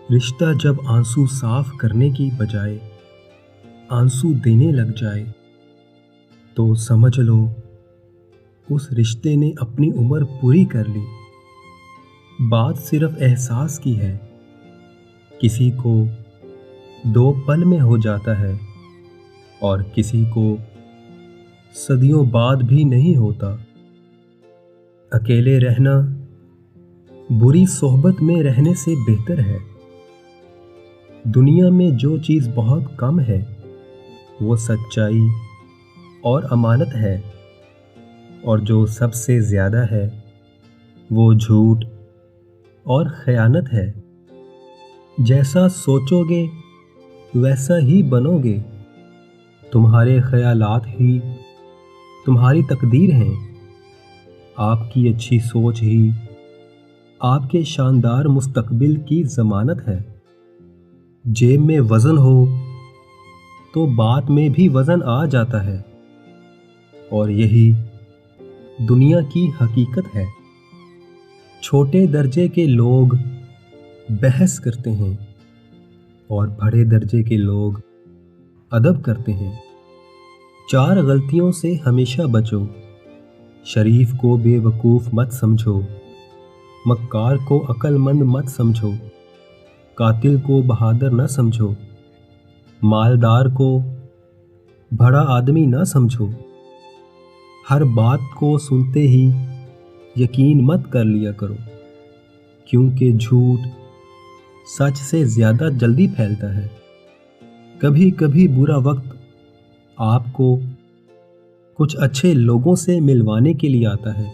رشتہ جب آنسو صاف کرنے کی بجائے آنسو دینے لگ جائے تو سمجھ لو اس رشتے نے اپنی عمر پوری کر لی۔ بات صرف احساس کی ہے، کسی کو 2 پل میں ہو جاتا ہے اور کسی کو صدیوں بعد بھی نہیں ہوتا۔ اکیلے رہنا بری صحبت میں رہنے سے بہتر ہے۔ دنیا میں جو چیز بہت کم ہے وہ سچائی اور امانت ہے، اور جو سب سے زیادہ ہے وہ جھوٹ اور خیانت ہے۔ جیسا سوچو گے ویسا ہی بنو گے، تمہارے خیالات ہی تمہاری تقدیر ہیں، آپ کی اچھی سوچ ہی آپ کے شاندار مستقبل کی ضمانت ہے۔ جیب میں وزن ہو تو بات میں بھی وزن آ جاتا ہے، اور یہی دنیا کی حقیقت ہے۔ چھوٹے درجے کے لوگ بحث کرتے ہیں اور بڑے درجے کے لوگ ادب کرتے ہیں۔ 4 غلطیوں سے ہمیشہ بچو، شریف کو بے وقوف مت سمجھو، مکار کو عقل مند مت سمجھو، قاتل کو بہادر نہ سمجھو، مالدار کو بڑا آدمی نہ سمجھو۔ ہر بات کو سنتے ہی یقین مت کر لیا کرو، کیونکہ جھوٹ سچ سے زیادہ جلدی پھیلتا ہے۔ کبھی کبھی برا وقت آپ کو کچھ اچھے لوگوں سے ملوانے کے لیے آتا ہے۔